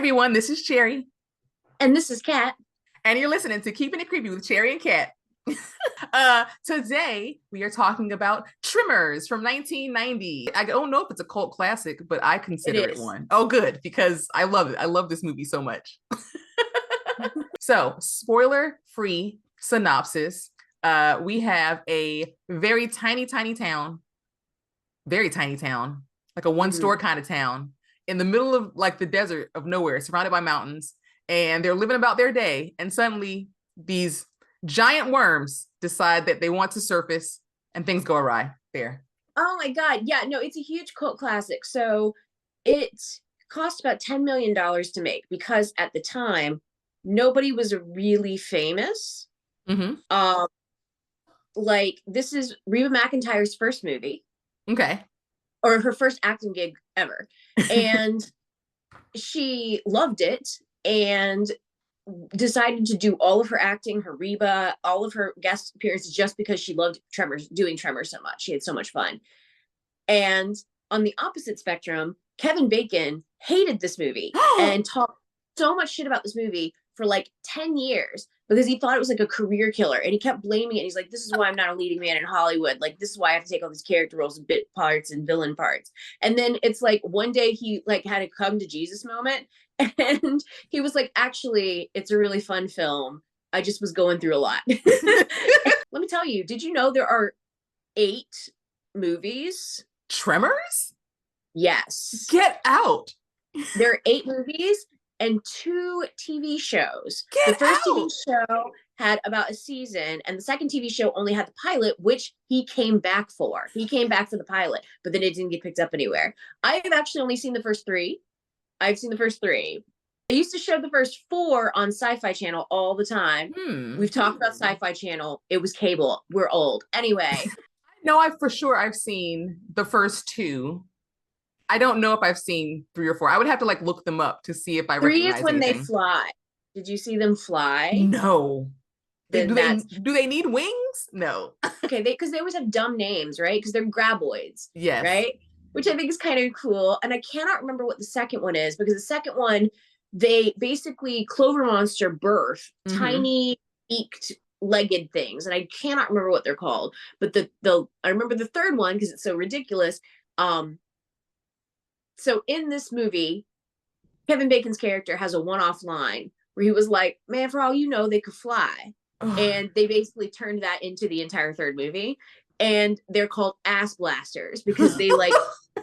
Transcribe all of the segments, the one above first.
everyone, this is Cherry, And this is Kat. and you're listening to Keeping It Creepy with Cherry and Kat. Today we are talking about Tremors from 1990. I don't know if it's a cult classic, but I consider it one. Oh, good, because I love it. I love this movie so much. So, spoiler-free synopsis. We have a very tiny town, like a one-store kind of town in the middle of like the desert of nowhere, surrounded by mountains, and they're living about their day. And suddenly, these giant worms decide that they want to surface, and things go awry there. Oh my God. Yeah, no, it's a huge cult classic. So it cost about $10 million to make because at the time, nobody was really famous. Mm-hmm. Like this is Reba McEntire's first movie. Okay. Or her first acting gig ever. And she loved it and decided to do all of her acting, her Reba, all of her guest appearances just because she loved doing Tremors so much. She had so much fun. And on the opposite spectrum, Kevin Bacon hated this movie and talked so much shit about this movie for like 10 years because he thought it was like a career killer and he kept blaming it. He's like, this is why I'm not a leading man in Hollywood. Like, this is why I have to take all these character roles and bit parts and villain parts. And then it's like one day he like had a come to Jesus moment and he was like, actually, it's a really fun film. I just was going through a lot. Let me tell you, did you know there are 8 movies? Tremors? Yes. Get out. There are 8 movies and 2 TV shows. Get the first out. TV show had about a season, and the second TV show only had the pilot, which he came back for. He came back for the pilot, but then it didn't get picked up anywhere. I've actually only seen the first 3. I've seen the first 3. They used to show the first 4 on Sci-Fi Channel all the time. We've talked about Sci-Fi Channel. It was cable. We're old. Anyway. No, I've seen the first 2. I don't know if I've seen 3 or 4. I would have to like look them up to see if I 3 recognize is when anything. they fly. Did you see them fly? No. Do they need wings? No. Okay, because they always have dumb names, right? Because they're graboids. Yes. Right? Which I think is kind of cool. And I cannot remember what the second one is because the second one, they basically Clover Monster birth tiny beaked legged things. And I cannot remember what they're called. But I remember the third one because it's so ridiculous. So in this movie, Kevin Bacon's character has a one-off line where he was like, man, for all you know, they could fly. And they basically turned that into the entire third movie. And they're called ass blasters because they like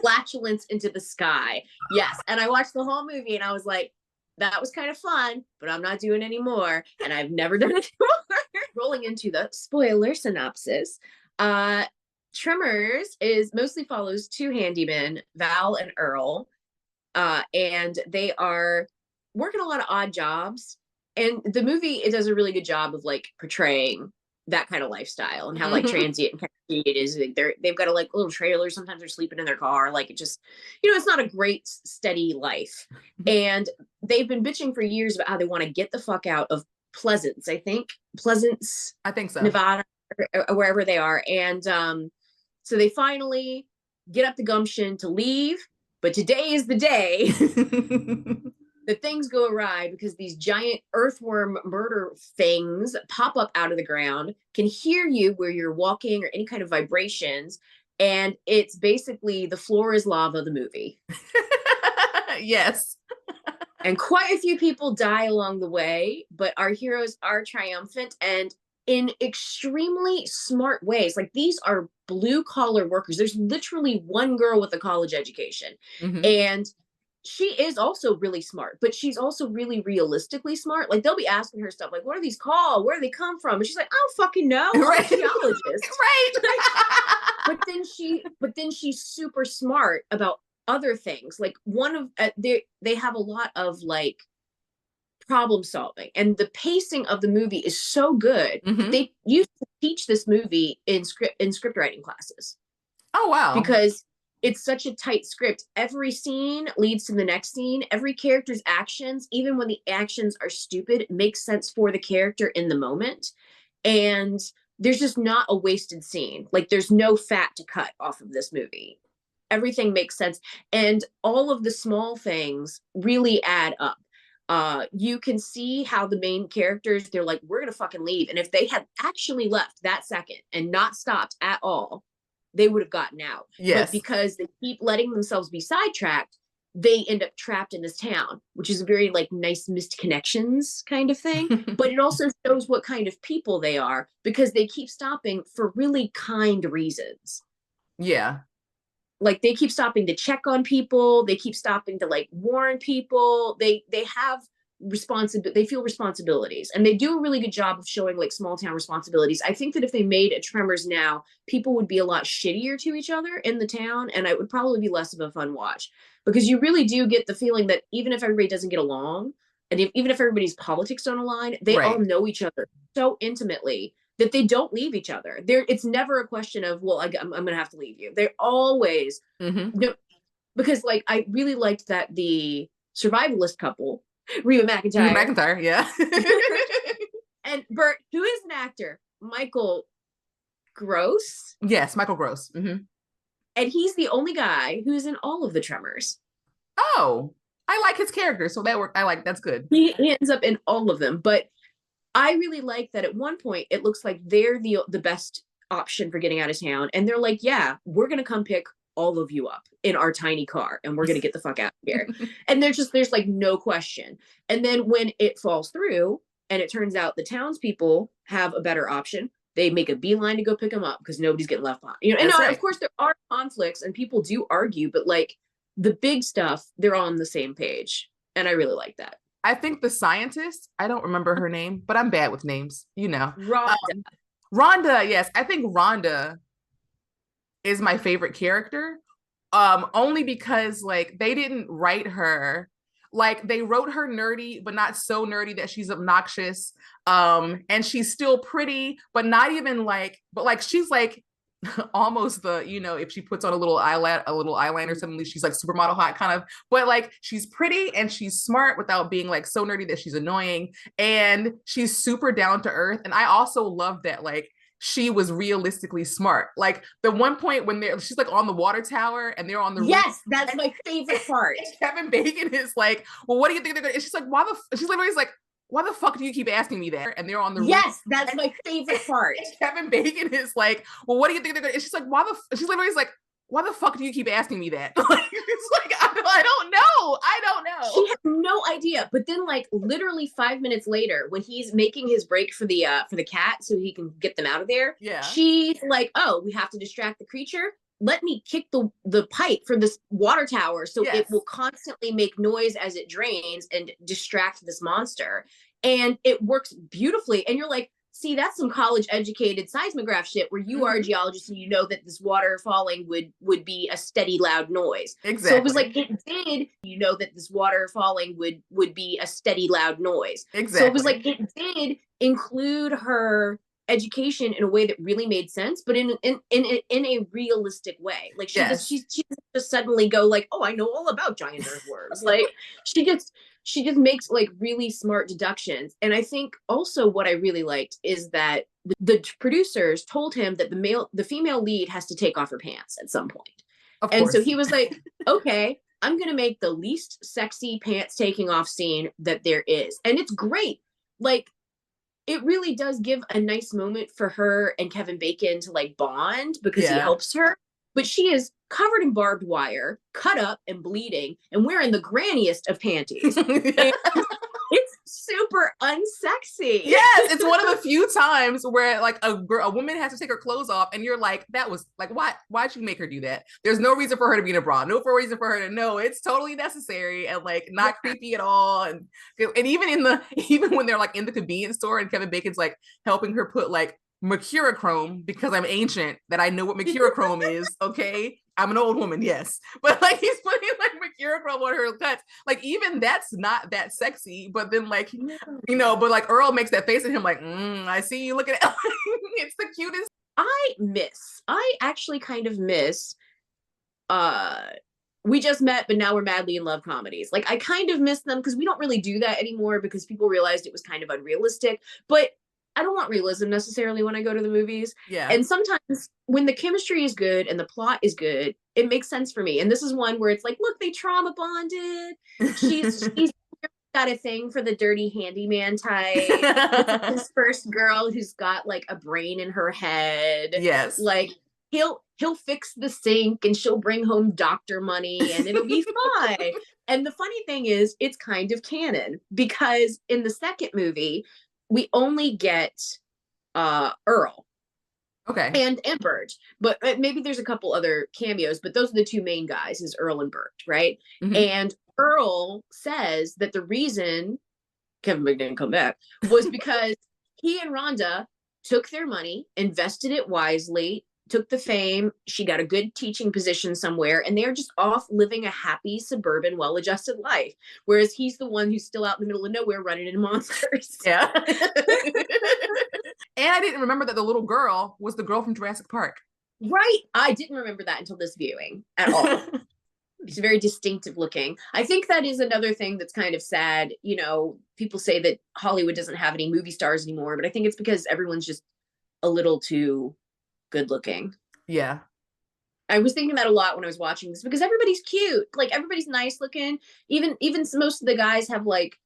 flatulence into the sky. Yes. And I watched the whole movie and I was like, that was kind of fun, but I'm not doing any more. And I've never done it anymore. Rolling into the spoiler synopsis. Tremors mostly follows 2 handymen, Val and Earl. And they are working a lot of odd jobs. And the movie, it does a really good job of like portraying that kind of lifestyle and how like transient and kind of it is. Like, they've got a like little trailer. Sometimes they're sleeping in their car. Like it just, it's not a great steady life. And they've been bitching for years about how they want to get the fuck out of Pleasance. I think so. Nevada or wherever they are. And so they finally get up the gumption to leave. But today is the day that things go awry because these giant earthworm murder things pop up out of the ground, can hear you where you're walking or any kind of vibrations. And it's basically the floor is lava, the movie. Yes. And quite a few people die along the way, but our heroes are triumphant and in extremely smart ways. Like these are blue collar workers. There's literally one girl with a college education. And she is also really smart, but she's also really realistically smart. Like they'll be asking her stuff like, what are these called? Where do they come from? And she's like, I don't fucking know. I'm a geologist. Right. but then she's super smart about other things. Like they have a lot of like problem solving, and the pacing of the movie is so good. They used to teach this movie in script writing classes. Oh wow. Because it's such a tight script. Every scene leads to the next scene. Every character's actions, even when the actions are stupid, makes sense for the character in the moment. And there's just not a wasted scene. Like there's no fat to cut off of this movie. Everything makes sense. And all of the small things really add up. You can see how the main characters, they're like, we're gonna fucking leave. And if they had actually left that second and not stopped at all, they would have gotten out. But Yes. because they keep letting themselves be sidetracked, they end up trapped in this town, which is a very like nice missed connections kind of thing. But it also shows what kind of people they are because they keep stopping for really kind reasons. Yeah. Like they keep stopping to check on people, they keep stopping to like warn people. They have responsibility, they feel responsibilities, and they do a really good job of showing like small town responsibilities. I think that if they made a Tremors now, people would be a lot shittier to each other in the town, and it would probably be less of a fun watch, because you really do get the feeling that even if everybody doesn't get along, and even if everybody's politics don't align, they all know each other so intimately that they don't leave each other. It's never a question of, well, I'm going to have to leave you. They're always, no, because like I really liked that the survivalist couple, Reba McEntire, yeah, and Bert, who is an actor, Michael Gross. Yes, Michael Gross. And he's the only guy who's in all of the Tremors. Oh, I like his character, so that worked. That's good. He ends up in all of them, but I really like that at one point it looks like they're the best option for getting out of town, and they're like, yeah, we're gonna come pick all of you up in our tiny car and we're gonna get the fuck out of here. And there's like no question. And then when it falls through and it turns out the townspeople have a better option, they make a beeline to go pick them up because nobody's getting left behind. You know, and of course there are conflicts and people do argue, but like the big stuff, they're on the same page, and I really like that. I think the scientist, I don't remember her name, but I'm bad with names, you know. Rhonda, yes. I think Rhonda is my favorite character. Only because like they didn't write her. Like they wrote her nerdy, but not so nerdy that she's obnoxious. And she's still pretty, but not even like, but like she's like almost the, you know, if she puts on a little eyeliner, suddenly she's like supermodel hot kind of, but like she's pretty and she's smart without being like so nerdy that she's annoying, and she's super down to earth. And I also love that like she was realistically smart. Like the one point when she's like on the water tower and they're on the roof, that's my favorite part. Kevin Bacon is like, well, what do you think they're gonna? And she's like, she's literally like, why the fuck do you keep asking me that? And they're on the roof. That's my favorite part. Kevin Bacon is like, well, what do you think they're gonna? And she's like, she's literally like, why the fuck do you keep asking me that? Like, it's like, I don't know. She has no idea. But then like literally 5 minutes later, when he's making his break for the cat so he can get them out of there, she's like, oh, we have to distract the creature. Let me kick the pipe for this water tower so it will constantly make noise as it drains and distract this monster. And it works beautifully. And you're like, see, that's some college educated seismograph shit where you are a geologist and you know that this water falling would be a steady, loud noise. Exactly. So it was like, it did, you know that this water falling would be a steady, loud noise. Exactly. So it was like, it did include her education in a way that really made sense, but in a realistic way. Like she doesn't just suddenly go like, oh, I know all about giant earthworms. Like she just makes like really smart deductions. And I think also what I really liked is that the producers told him that the female lead has to take off her pants at some point. And so he was like, okay, I'm going to make the least sexy pants taking off scene that there is. And it's great. Like, it really does give a nice moment for her and Kevin Bacon to like bond because he helps her. But she is covered in barbed wire, cut up and bleeding, and wearing the granniest of panties. It's super unsexy. Yes, it's one of the few times where like a woman has to take her clothes off, and you're like, that was like, why'd you make her do that? There's no reason for her to be in a bra, no reason for her to know. It's totally necessary and like not creepy at all. And even when they're like in the convenience store and Kevin Bacon's like helping her put like mercurochrome, because I'm ancient, that I know what mercurochrome is. Okay, I'm an old woman, yes, but like he's putting like mercurochrome on her cuts. Like even that's not that sexy. But then like you know, but like Earl makes that face at him like, I see you looking at. It's the cutest. I actually kind of miss. We just met, but now we're madly in love comedies. Like I kind of miss them because we don't really do that anymore because people realized it was kind of unrealistic. But I don't want realism necessarily when I go to the movies. Yeah. And sometimes when the chemistry is good and the plot is good, it makes sense for me. And this is one where it's like, look, they trauma bonded. She's got a thing for the dirty handyman type. This is his first girl who's got like a brain in her head. Yes. Like he'll fix the sink and she'll bring home doctor money and it'll be fine. And the funny thing is, it's kind of canon because in the second movie, we only get Earl. Okay. And Bert, but maybe there's a couple other cameos, but those are the two main guys, is Earl and Bert, right? Mm-hmm. And Earl says that the reason Kevin Bacon didn't come back was because he and Rhonda took their money, invested it wisely, took the fame. She got a good teaching position somewhere, and they're just off living a happy, suburban, well-adjusted life. Whereas he's the one who's still out in the middle of nowhere running into monsters. Yeah. And I didn't remember that the little girl was the girl from Jurassic Park. Right. I didn't remember that until this viewing at all. She's very distinctive looking. I think that is another thing that's kind of sad. You know, people say that Hollywood doesn't have any movie stars anymore, but I think it's because everyone's just a little too good looking. Yeah. I was thinking that a lot when I was watching this because everybody's cute. Like everybody's nice looking. Even most of the guys have like,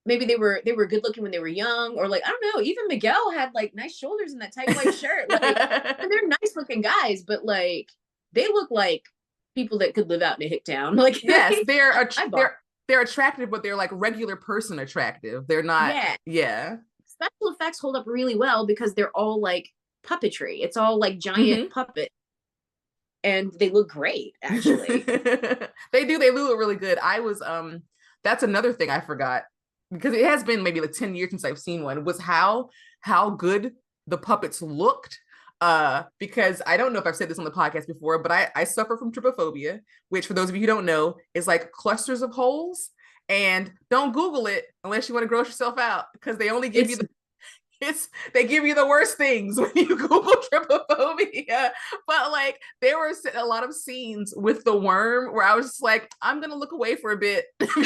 maybe they were good looking when they were young, or like, I don't know, even Miguel had like nice shoulders in that tight white shirt. Like, and they're nice looking guys, but like they look like people that could live out in a hick town. Like, yes, they're attractive, but they're like regular person attractive. They're not. Yeah. Special effects hold up really well because they're all like puppetry. It's all like giant puppet. And they look great, actually. They do. They look really good. I was that's another thing I forgot, because it has been maybe like 10 years since I've seen one, was how good the puppets looked. Because I don't know if I've said this on the podcast before, but I suffer from trypophobia, which for those of you who don't know is like clusters of holes. And don't Google it unless you want to gross yourself out, because they only give you they give you the worst things when you Google trypophobia. But like there were a lot of scenes with the worm where I was just like, I'm gonna look away for a bit because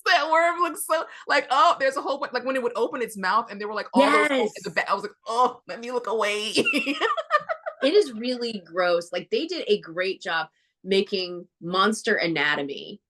that worm looks so like, oh, there's a whole bunch, like when it would open its mouth and there were like all those holes in the back. I was like, oh, let me look away. It is really gross. Like they did a great job making monster anatomy